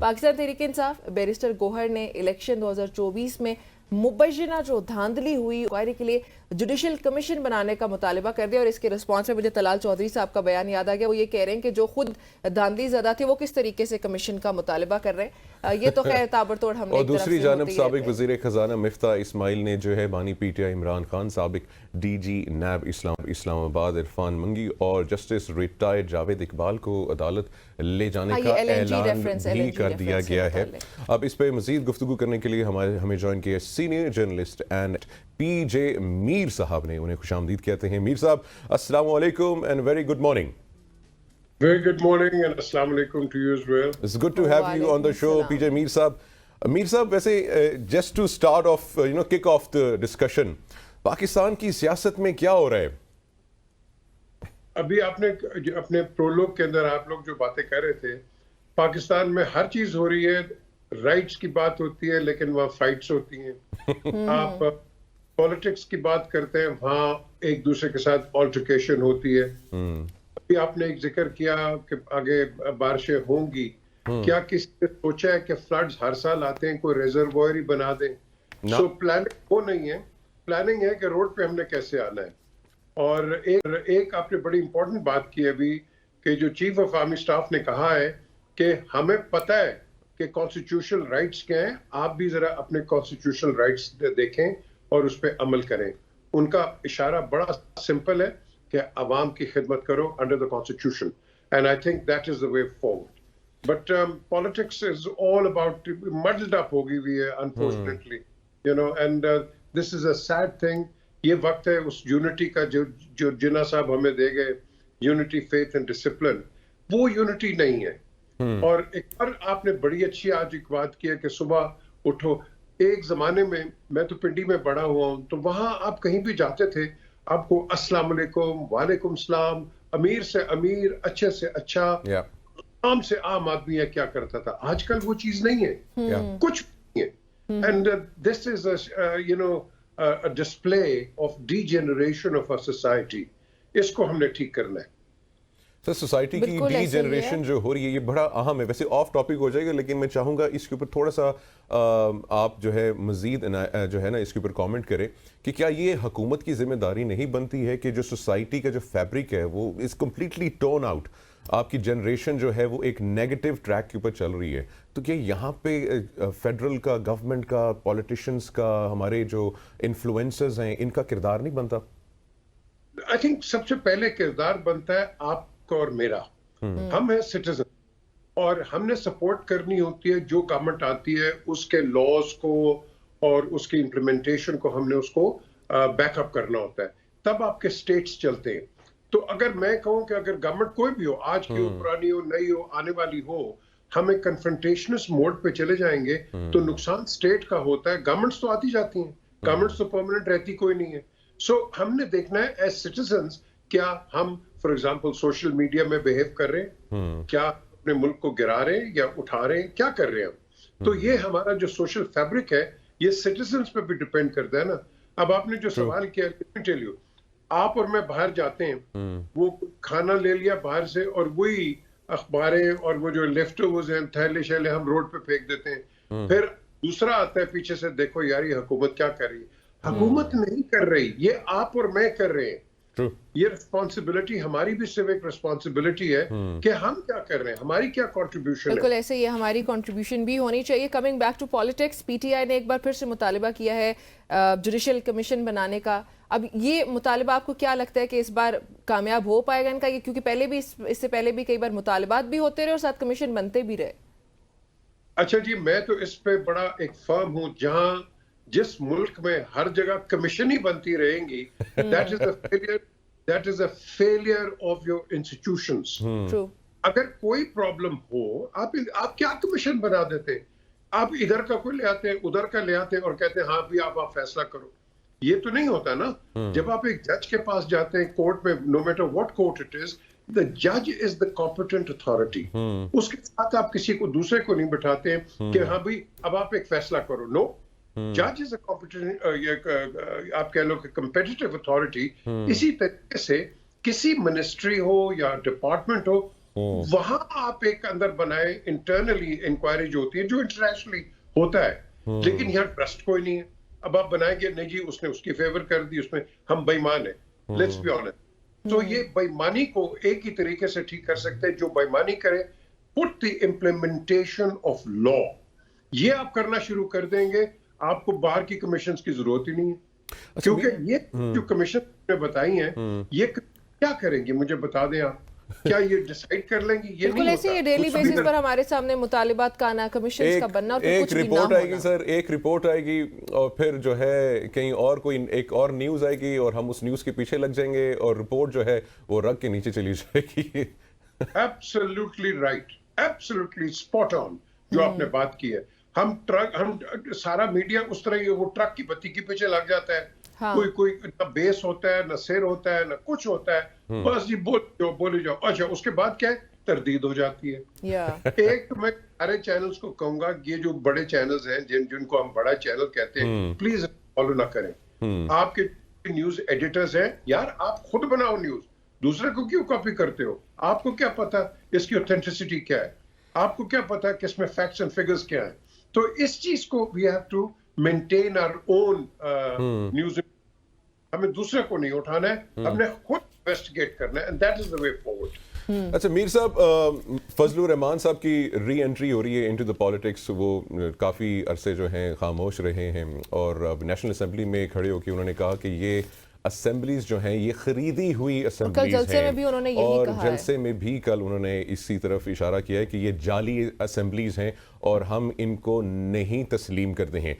Pakistan Tehreek Insaf barrister Gohar ने election 2024 में मुबैना जो धांधली हुई इंक्वायरी के लिए जुडिशल कमीशन बनाने का मुतालबा कर दिया। और इसके रिस्पॉन्स में मुझे तलाल चौधरी साहब का बयान याद आ गया। वो ये कह रहे हैं कि जो खुद धांधली ज़्यादा थे वो किस तरीके से कमीशन का मुतालबा कर रहे हैं। ये तो खैर ताबड़तोड़ हमने और दूसरी जानब साबिक वज़ीर ख़जाना मिफ्ता इस्माइल ने जो है बानी पीटीआई इमरान खान, साबिक डीजी नैब इस्लामाबाद इरफान मंगी और जस्टिस रिटायर्ड जावेद इकबाल को अदालत ले जाने का ऐलान भी कर दिया गया है। अब इस पर मज़ीद गुफ्तगू करने के लिए हमें ज्वाइन किया सीनियर जर्नलिस्ट एंड पीजे मीर साहब ने। उन्हें खुशामदीद कहते हैं। मीर साहब, अस्सलाम वालेकुम and very good morning. Very good morning and assalamu alaikum to you as well. It's good to have you on the show, PJ Mir Saab. Mir Saab, वैसे just to start off, kick off the discussion, Pakistan की सियासत में क्या हो रहा है? अभी आपने अपने प्रोलोग के अंदर आप लोग जो बातें कर रहे थे, पाकिस्तान में हर चीज हो रही है, राइट्स की बात होती है लेकिन वहाँ फाइट्स होती हैं। आप पॉलिटिक्स की बात करते हैं, वहाँ एक दूसरे के साथ ऑल्टरकेशन होती है। अभी आपने एक जिक्र किया कि आगे बारिशें होंगी, क्या किसी ने सोचा है कि फ्लड्स हर साल आते हैं, कोई रिजर्वॉयर ही बना दें? सो प्लानिंग वो नहीं है, प्लानिंग है कि रोड पे हमने कैसे आना है। और एक आपने बड़ी इंपॉर्टेंट बात की अभी कि जो चीफ ऑफ आर्मी स्टाफ ने कहा है कि हमें पता है कि कॉन्स्टिट्यूशनल राइट्स क्या हैं, आप भी जरा अपने कॉन्स्टिट्यूशनल राइट्स देखें और उस पर अमल करें। उनका इशारा बड़ा सिंपल है कि अवाम की खिदमत करो under the constitution, and I think that is the way forward. But politics is all about muddled up हो गई है unfortunately, and this is a sad thing. ये वक्त है उस यूनिटी का जो जिन्ना साहब हमें दे गए, यूनिटी, फेथ एंड डिसिप्लिन, वो यूनिटी नहीं है। और एक बार आपने बड़ी अच्छी आज एक बात की है कि सुबह उठो। एक जमाने में, मैं तो पिंडी में बड़ा हुआ हूं, तो वहां आप कहीं भी जाते थे, आपको अस्सलाम वालेकुम, वालेकुम सलाम, अमीर से अमीर, अच्छे से अच्छा, आम से आम आदमी है क्या करता था। आजकल वो चीज नहीं है, कुछ नहीं है। And this is a display of degeneration of our society. इसको हमने ठीक करना है। सर, सोसाइटी की डीजेनरेशन जो हो रही है ये बड़ा अहम है। वैसे ऑफ टॉपिक हो जाएगा, लेकिन मैं चाहूँगा इसके ऊपर थोड़ा सा आप जो है मज़ीद जो है ना इसके ऊपर कमेंट करें कि क्या ये हुकूमत की जिम्मेदारी नहीं बनती है कि जो सोसाइटी का जो फैब्रिक है वो इज़ कम्प्लीटली टोन आउट, आपकी जनरेशन जो है वो एक नेगेटिव ट्रैक के ऊपर चल रही है। तो क्या यहाँ पे फेडरल का, गवर्नमेंट का, पॉलिटिशियंस का, हमारे जो इन्फ्लुएंसर्स हैं, इनका किरदार नहीं बनता? आई थिंक सबसे पहले किरदार बनता है आपका और मेरा। हम हैं सिटीजन और हमने सपोर्ट करनी होती है जो गवर्नमेंट आती है, उसके लॉज को और उसकी इम्प्लीमेंटेशन को हमने उसको बैकअप करना होता है, तब आपके स्टेट्स चलते हैं। तो अगर मैं कहूं कि अगर गवर्नमेंट कोई भी हो, आज की हो, पुरानी हो, नई हो, आने वाली हो, हम एक कन्फ्रंटेशनिस्ट मोड पे चले जाएंगे तो नुकसान स्टेट का होता है। गवर्नमेंट्स तो आती जाती हैं, गवर्नमेंट्स तो परमानेंट रहती कोई नहीं है। सो हमने देखना है एज सिटीजन्स, क्या हम फॉर एग्जांपल सोशल मीडिया में बिहेव कर रहे हैं, क्या अपने मुल्क को गिरा रहे हैं या उठा रहे हैं, क्या कर रहे हैं। तो ये हमारा जो सोशल फैब्रिक है ये सिटीजन्स पे भी डिपेंड करता है ना। अब आपने जो सवाल किया, लेट मी टेल यू, आप और मैं बाहर जाते हैं, वो खाना ले लिया बाहर से और वही अखबारें और वो जो लेफ्ट ओवर्स हैं, थैले शैले हम रोड पे फेंक देते हैं। फिर दूसरा आता है पीछे से, देखो यार ये हुकूमत क्या कर रही है। हुकूमत नहीं कर रही, ये आप और मैं कर रहे हैं। ये रिस्पॉन्सिबिलिटी हमारी भी सिविक रिस्पॉन्सिबिलिटी है कि हम क्या कर रहे हैं, हमारी क्या कंट्रीब्यूशन है। बिल्कुल ऐसे ही हमारी कंट्रीब्यूशन भी होनी चाहिए। Coming back to politics, PTI ने एक बार फिर से मुतालिबा किया है जुडिशल कमीशन बनाने का। अब ये मुतालिबा आपको क्या लगता है कि इस बार कामयाब हो पाएगा इनका? क्योंकि पहले भी, इससे पहले भी कई बार मुतालिबात भी होते रहे और साथ कमीशन बनते भी रहे। अच्छा जी, मैं तो इस पे बड़ा एक फर्म हूँ, जहां जिस मुल्क में हर जगह कमीशन ही बनती रहेंगी, that is a failure of your institutions. अगर कोई प्रॉब्लम हो, आप क्या कमीशन बना देते हैं? आप इधर का कोई ले आते हैं, उधर का ले आते हैं और कहते हैं हाँ भी आप फैसला करो। ये तो नहीं होता ना। जब आप एक जज के पास जाते हैं कोर्ट में, no matter what court it is, the जज इज द कॉम्पिटेंट अथॉरिटी। उसके साथ आप किसी को दूसरे को नहीं बिठाते हैं कि हाँ भाई अब आप एक फैसला करो। नो, जज इज अ कॉम्पिटेंट, आप कह लो कि कम्पिटिटिव अथॉरिटी। इसी तरीके से किसी मिनिस्ट्री हो या डिपार्टमेंट हो, वहां आप एक अंदर बनाए इंटरनली इंक्वायरी जो होती है, जो इंटरनेशनली होता है, लेकिन यहाँ ट्रस्ट कोई नहीं है. अब आप बनाएंगे नहीं जी उसने उसकी फेवर कर दी, उसमें हम बेईमान है. Let's be honest. तो ये बेईमानी को एक ही तरीके से ठीक कर सकते हैं, जो बेईमानी करे, put the implementation of law. ये आप करना शुरू कर देंगे, आपको बाहर की कमीशन की जरूरत ही नहीं है. क्योंकि ये जो कमीशन ने बताई हैं, ये क्या करेंगे मुझे बता दें आप. क्या ये डिसाइड कर लेंगे? ये बिल्कुल नहीं ऐसे होता. ये डेली कुछ बेसिस भी पर हमारे सामने मुतालिबात का आना, कमीशन का बनना, और एक कुछ भी ना रिपोर्ट आएगी होना. सर, एक रिपोर्ट आएगी और फिर जो है कहीं और कोई एक और न्यूज़ आएगी और हम उस न्यूज़ के पीछे लग जाएंगे और रिपोर्ट जो है वो रग के नीचे चली जाएगी. Absolutely right, absolutely spot on जो आपने बात की है. हम सारा मीडिया उस तरह वो ट्रक की बत्ती के पीछे लग जाता है. हाँ. कोई ना बेस होता है, ना सिर होता है, ना कुछ होता है. बस जी बोले जाओ. अच्छा, उसके बाद क्या है? तरदीद हो जाती है. एक तो मैं सारे चैनल्स को कहूंगा, ये जो बड़े चैनल्स हैं जिनको हम बड़ा चैनल कहते हैं, प्लीज फॉलो ना करें. आपके न्यूज एडिटर्स हैं यार, आप खुद बनाओ न्यूज, दूसरे को क्यों कॉपी करते हो? आपको क्या पता इसकी ऑथेंटिसिटी क्या है? आपको क्या पता कि इसमें फैक्ट्स एंड फिगर्स क्या है? तो इस चीज को we have to maintain our own news. हमें दूसरे को नहीं उठाना है, हमने खुद इन्वेस्टिगेट करना है, and that is the way forward. अच्छा मीर साहब, फजलुर रहमान साहब की री एंट्री हो रही है इनटू द पॉलिटिक्स. वो काफ़ी अरसे जो हैं खामोश रहे हैं और अब नेशनल असेंबली में खड़े होकर उन्होंने कहा कि ये असेंबलीज जो हैं ये खरीदी हुई असेंबलीज हैं. में भी उन्होंने यही और कहा है. जलसे में भी कल उन्होंने इसी तरफ इशारा किया है कि ये जाली असेंबलीज हैं और हम इनको नहीं तस्लीम करते हैं.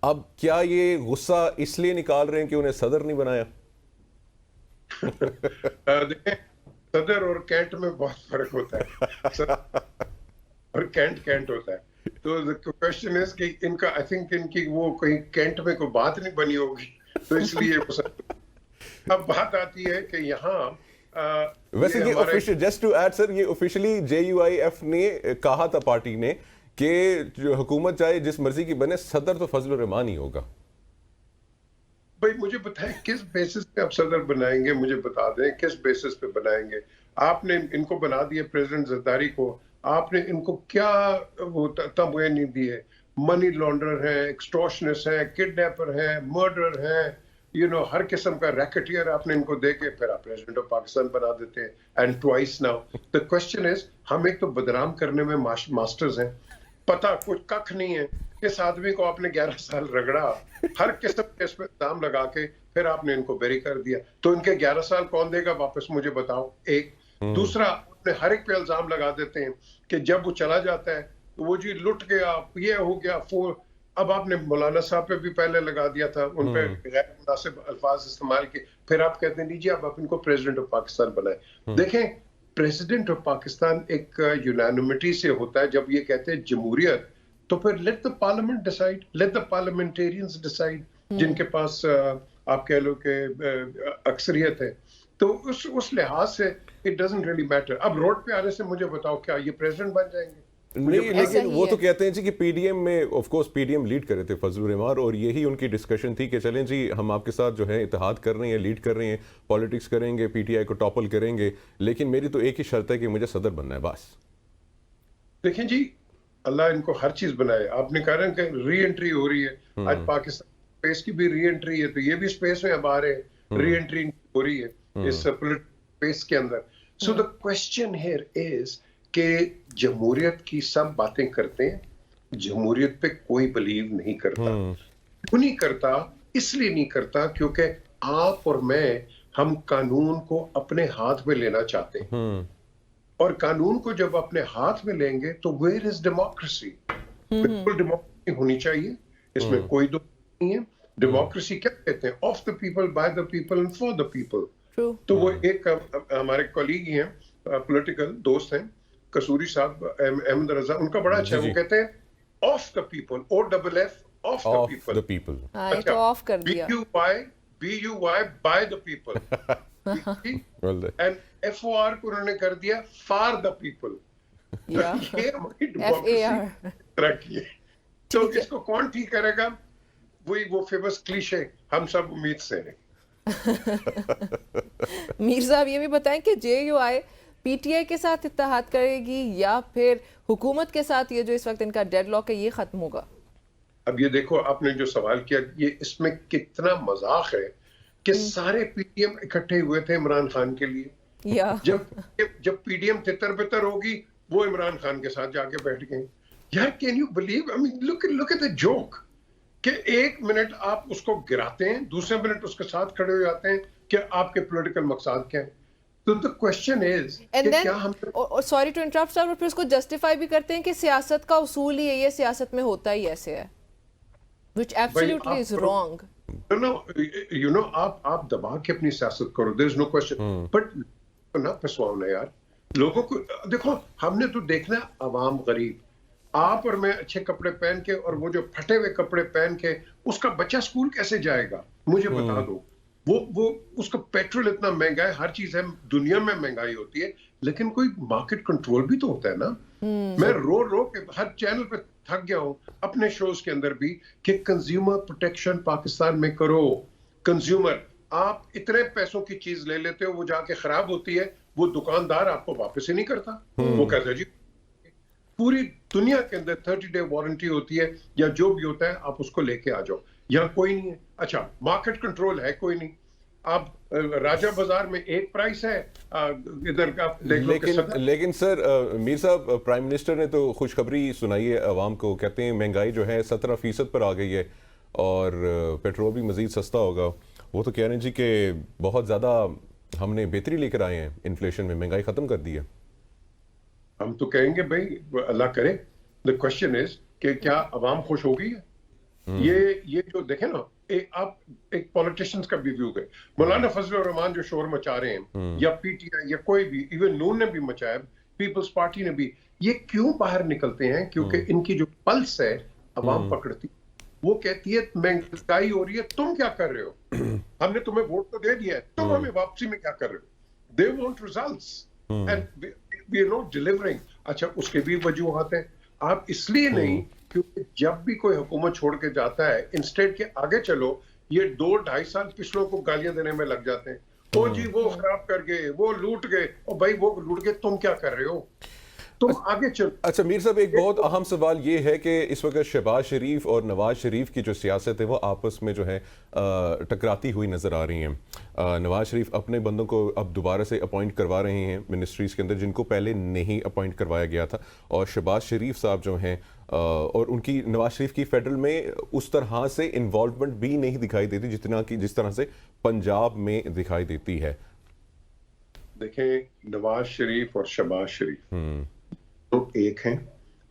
अब क्या ये गुस्सा इसलिए निकाल रहे हैं कि उन्हें सदर नहीं बनाया? देखें, सदर और कैंट में बहुत फर्क होता है. और कैंट होता है. तो द क्वेश्चन इज कि इनका, आई थिंक इनकी वो कहीं कैंट में कोई बात नहीं बनी होगी, तो इसलिए अब बात आती है कि यहाँ वैसे ये official, just to add sir, ये ऑफिशियली JUIF ने कहा था पार्टी ने कि जो हुकूमत चाहे जिस मर्जी की बने, सदर तो फजलुर रहमान ही होगा. भाई मुझे बताएं किस बेसिस पे आप सदर बनाएंगे, मुझे बता दें किस बेसिस पे बनाएंगे. आपने इनको बना दिया प्रेसिडेंट जरदारी को, आपने इनको क्या वो तमगे नहीं दिए? मनी लॉन्डर हैं, एक्सटॉर्शनिस्ट हैं, किडनैपर हैं, मर्डरर हैं, हर किस्म का रैकेटियर आपने इनको दे के फिर आप प्रेसिडेंट ऑफ पाकिस्तान बना देते हैं. And twice now. The question is, हम एक तो बदनाम करने में मास्टर्स हैं, पता कुछ कख नहीं है. इस आदमी को आपने 11 साल रगड़ा, हर किस्म के इस पे इल्जाम लगा के फिर आपने इनको बेरी कर दिया. तो इनके 11 साल कौन देगा वापस, मुझे बताओ. एक दूसरा, अपने हर एक पे इल्जाम लगा देते हैं कि जब वो चला जाता है तो वो जी लुट गया, ये हो गया. अब आपने मौलाना साहब पे भी पहले लगा दिया था, उन पे गैर मुनासिब अल्फाज इस्तेमाल किए, फिर आप कहते हैं लीजिए अब आप इनको प्रेसिडेंट ऑफ पाकिस्तान बनाए. देखें, प्रेसिडेंट ऑफ पाकिस्तान एक यूनानिमिटी से होता है. जब ये कहते हैं जमहूरियत, तो फिर let the parliament decide, let the parliamentarians decide, जिनके पास आप कह लो कि अक्सरियत है. तो उस लिहाज से इट डजंट रियली मैटर. अब रोड पे आने से मुझे बताओ क्या ये प्रेसिडेंट बन जाएंगे? नहीं, लेकिन वो तो कहते हैं जी कि PDM में, ऑफ कोर्स PDM लीड कर रहे थे फजलुर रहमान, और यही उनकी डिस्कशन थी कि चलें जी हम आपके साथ जो है इत्तेहाद कर रहे हैं, लीड कर रहे हैं, पॉलिटिक्स करेंगे, PTI को टॉपल करेंगे, लेकिन मेरी तो एक ही शर्त है कि मुझे सदर बनना है बस. देखें जी, अल्लाह इनको हर चीज बनाए. आपने कहा ना कि री एंट्री हो रही है, आज पाकिस्तान स्पेस की भी री एंट्री है, तो ये भी स्पेस में अब आ रहे हैं, री एंट्री हो रही है इस पॉलिटिकल स्पेस के अंदर. So the question here is कि जमहूरियत की सब बातें करते हैं, जमहूरियत पे कोई बिलीव नहीं करता. क्यों नहीं करता? इसलिए नहीं करता क्योंकि आप और मैं, हम कानून को अपने हाथ में लेना चाहते हैं. और कानून को जब अपने हाथ में लेंगे तो वेयर इज डेमोक्रेसी? बिल्कुल डेमोक्रेसी होनी चाहिए, इसमें कोई दो नहीं है. डेमोक्रेसी क्या कहते हैं? Of the people, by the people and for the people. तो वो एक हमारे कॉलीग ही हैं, पॉलिटिकल दोस्त हैं, कसूरी साहब, अहमद रजा, उनका बड़ा अच्छा है. वो कहते हैं of the people, OFF, of the people. तो ऑफ कर दिया. BUY by the people. And FOR को उन्होंने कर दिया फॉर द पीपल. ये हमारी डेमोक्रेसी तरक्की है. तो इसको कौन ठीक करेगा? वही वो फेमस क्लीशे, हम सब उम्मीद से हैं. मीर साहब ये भी बताएं कि JUI پی ٹی آئی کے ساتھ اتحاد کرے گی یا پھر حکومت کے ساتھ یہ جو اس وقت ان کا ڈیڈ لاک ہے یہ ختم ہوگا؟ اب یہ دیکھو آپ نے جو سوال کیا یہ اس میں کتنا مذاق ہے کہ سارے پی ٹی ایم اکٹھے ہوئے تھے عمران خان کے لیے. جب پی ڈی ایم تتر بتر ہوگی وہ عمران خان کے ساتھ جا کے بیٹھ گئے. یار can you believe I mean look at the joke کہ ایک منٹ آپ اس کو گراتے ہیں دوسرے منٹ اس کے ساتھ کھڑے ہو جاتے ہیں کہ آپ کے پولیٹیکل مقصد کیا ہیں. تو the question is کہ کیا ہم سوری ٹو انٹرپٹ سر، پھر اس کو جسٹیفائی بھی کرتے ہیں کہ سیاست کا اصول ہی ہے، یہ سیاست میں ہوتا ہی ایسے ہے which absolutely is wrong. you know آپ دبا کے اپنی سیاست کرو there is no question but نہ پسواؤ نا یار لوگوں کو. دیکھو ہم نے تو دیکھنا عوام غریب، آپ اور میں اچھے کپڑے پہن کے اور وہ جو پھٹے ہوئے کپڑے پہن کے اس کا بچہ اسکول کیسے جائے گا مجھے بتا دو. وہ اس کا پیٹرول اتنا مہنگا ہے، ہر چیز ہے، دنیا میں مہنگائی ہوتی ہے لیکن کوئی مارکیٹ کنٹرول بھی تو ہوتا ہے نا. میں رو کے ہر چینل پہ تھک گیا ہوں اپنے شوز کے اندر بھی کہ کنزیومر پروٹیکشن پاکستان میں کرو. کنزیومر آپ اتنے پیسوں کی چیز لے لیتے ہو وہ جا کے خراب ہوتی ہے، وہ دکاندار آپ کو واپس ہی نہیں کرتا. وہ کہتا ہے جی پوری دنیا کے اندر 30 ڈے وارنٹی ہوتی ہے یا جو بھی ہوتا ہے آپ اس کو لے کے آ جاؤ. یہاں کوئی نہیں ہے. اچھا مارکیٹ کنٹرول ہے کوئی نہیں. آپ راجہ بازار میں ایک پرائس ہے ادھر کا لیکن سر میر صاحب پرائم منسٹر نے تو خوشخبری سنائی ہے عوام کو، کہتے ہیں مہنگائی جو ہے 17% پر آ گئی ہے اور پیٹرول بھی مزید سستا ہوگا. وہ تو کہہ رہے ہیں جی کہ بہت زیادہ ہم نے بہتری لے کر آئے ہیں، انفلیشن میں مہنگائی ختم کر دی ہے. ہم تو کہیں گے بھائی اللہ کرے. the question is کہ کیا عوام خوش ہو گئی ہے؟ یہ جو دیکھیں نا آپ ایک پولیٹیشنز کا بھی ویو ہے. مولانا فضل الرحمان جو شور مچا رہے ہیں یا پی ٹی آئی یا کوئی بھی ایون نون نے بھی مچایا، پیپلز پارٹی نے بھی، یہ کیوں باہر نکلتے ہیں؟ کیونکہ ان کی جو پلس ہے عوام پکڑتی. وہ کہتی ہے مہنگائی ہو رہی ہے تم کیا کر رہے ہو؟ ہم نے تمہیں ووٹ تو دے دیا ہے، تم ہمیں واپسی میں کیا کر رہے ہو؟ they want results and we are not delivering. اچھا اس کے بھی وجوہات ہیں. آپ اس لیے نہیں کیونکہ جب بھی کوئی حکومت چھوڑ کے جاتا ہے انسٹیٹ کے آگے چلو یہ 2-2.5 سال پچھلوں کو گالیاں دینے میں لگ جاتے ہیں. او جی وہ خراب کر گئے، وہ لوٹ گئے. او بھائی وہ لوٹ گئے تم کیا کر رہے ہو؟ تم آگے چلو. اچھا میر صاحب ایک بہت اہم سوال یہ ہے کہ اس وقت شہباز شریف اور نواز شریف کی جو سیاست ہے وہ آپس میں جو ہے ٹکراتی ہوئی نظر آ رہی ہیں. نواز شریف اپنے بندوں کو اب دوبارہ سے اپوائنٹ کروا رہے ہیں منسٹریز کے اندر جن کو پہلے نہیں اپوائنٹ کروایا گیا تھا، اور شہباز شریف صاحب جو ہیں اور ان کی نواز شریف کی فیڈرل میں اس طرح سے انوالومنٹ بھی نہیں دکھائی دیتی جس طرح سے پنجاب میں دکھائی دیتی ہے. دیکھیں نواز شریف اور شہباز شریف تو ایک ہیں.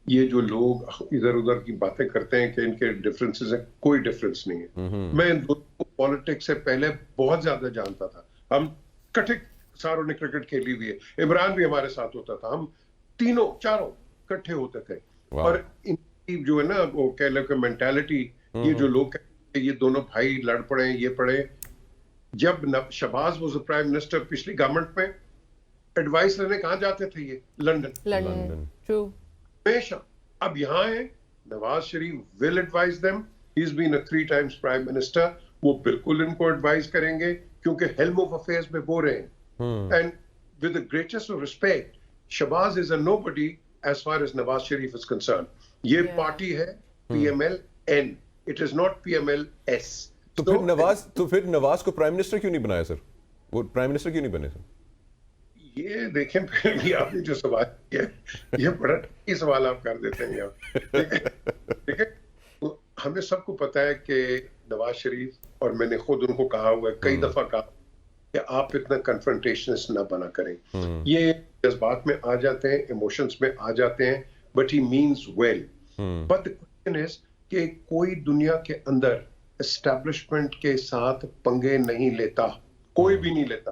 یہ جو لوگ ادھر ادھر کی باتیں کرتے ہیں کہ ان کے ڈفرینسز ہیں، کوئی ڈفرینس نہیں ہے. میں ان دونوں کو پالیٹکس سے پہلے بہت زیادہ جانتا تھا. ہم کٹھے ساروں نے کرکٹ کھیلی ہوئی ہے، عمران بھی ہمارے ساتھ ہوتا تھا، ہم تینوں چاروں کٹھے ہوتے تھے. اور ان کی جو ہے نا وہ کہہ لو کہ مینٹالٹی، یہ جو لوگ کہتے ہیں یہ دونوں بھائی لڑ پڑے یہ پڑے. جب شہباز واز پرائم منسٹر پچھلی گورنمنٹ میں ایڈوائس لینے کہاں جاتے تھے؟ یہ لنڈن ہمیشہ. اب یہاں ہیں نواز شریف ول ایڈوائز دیم. ہی از بین اے 3 times پرائم منسٹر. وہ بالکل ان کو ایڈوائز کریں گے کیونکہ ہیلم آف افیئرز میں وہ رہے ہیں. And with the greatest of respect Shahbaz is a nobody as far as Nawaz Sharif is concerned. یہ پارٹی ہے PMLN, it is not PMLS. تو پھر نواز کو پرائم منسٹر کیوں نہیں بنایا سر؟ وہ پرائم منسٹر کیوں نہیں بنے سر؟ یہ دیکھیں پھر بھی آپ نے جو سوال کیا یہ بڑا ٹھیک سوال آپ کر دیتے ہیں. دیکھیں ہمیں سب کو پتا ہے کہ نواز شریف، اور میں نے خود ان کو کہا ہوا ہے کئی دفعہ کہا کہ آپ اتنا کنفرنٹیشنسٹ نہ بنا کریں. یہ جذبات میں آ جاتے ہیں، ایموشنز میں آ جاتے ہیں، but he means well. But the question is کہ کوئی دنیا کے اندر اسٹیبلشمنٹ کے ساتھ پنگے نہیں لیتا، کوئی بھی نہیں لیتا.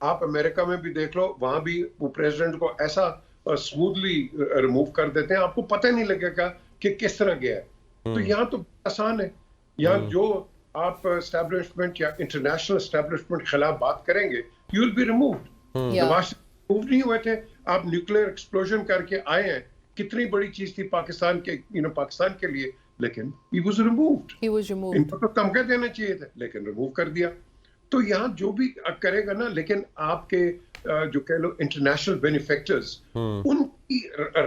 آپ امریکہ میں بھی دیکھ لو، وہاں بھی وہ پریزیڈنٹ کو ایسا اسموتھلی ریموو کر دیتے ہیں آپ کو پتہ نہیں لگے گا کہ کس طرح گیا ہے. تو یہاں تو آسان ہے. یہاں جو آپ اسٹیبلشمنٹ یا انٹرنیشنل اسٹیبلشمنٹ خلاف بات کریں گے you will be removed. Move نہیں ہوئے تھے. آپ نیوکلیئر ایکسپلوژن کر کے آئے ہیں، کتنی بڑی چیز تھی پاکستان کے پاکستان کے لیے، لیکن he was removed. ان کو تو تمغے دینے چاہیے تھے لیکن ریموو کر دیا. تو یہاں جو بھی کرے گا نا, لیکن آپ کے جو کہہ لو انٹرنیشنل بینیفیکٹرز, ان کی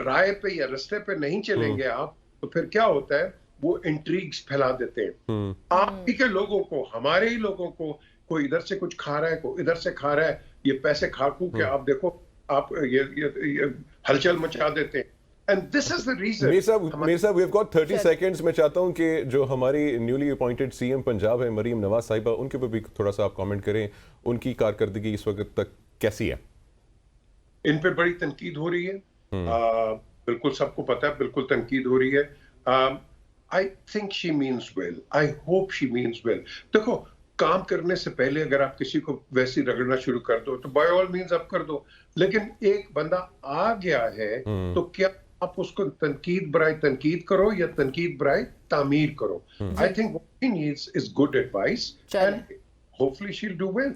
رائے پہ یا رستے پہ نہیں چلیں گے آپ, تو پھر کیا ہوتا ہے, وہ انٹریگز پھیلا دیتے ہیں. آپ ہی کے لوگوں کو, ہمارے ہی لوگوں کو, کوئی ادھر سے کچھ کھا رہا ہے, کوئی ادھر سے کھا رہا ہے, یہ پیسے کھاکو کے آپ دیکھو آپ یہ ہلچل مچا دیتے ہیں. And this is the reason. میر صاحب we've got 30 seconds. میں چاہتا ہوں کہ جو ہماری نیولی اپوائنٹڈ سی ایم پنجاب ہے مریم نواز صاحبہ, ان کے اوپر بھی تھوڑا سا آپ کامنٹ کریں. ان کی کارکردگی اس وقت تک کیسی ہے؟ ان پہ بڑی تنقید ہو رہی ہے, بالکل سب کو پتا ہے, بالکل تنقید ہو رہی ہے. I think she means well. I hope she means well. دیکھو, کام کرنے سے پہلے اگر آپ کسی کو ویسی رگڑنا شروع کر دو تو بائی آل مینز آپ کر دو, لیکن ایک بندہ آ گیا ہے تو کیا آپ اس کو تنقید برائے تنقید کرو یا تنقید برائے تعمیر کرو. I think what she needs is good advice and hopefully she'll do well.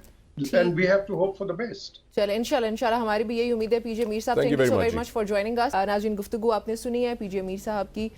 And we have to hope for the best. چلیں انشاءاللہ ہماری بھی یہی امید ہے. پی جے میر صاحب, thank you so very much for joining us. ناظرین, گفتگو آپ نے سنی ہے پی جے میر صاحب کی.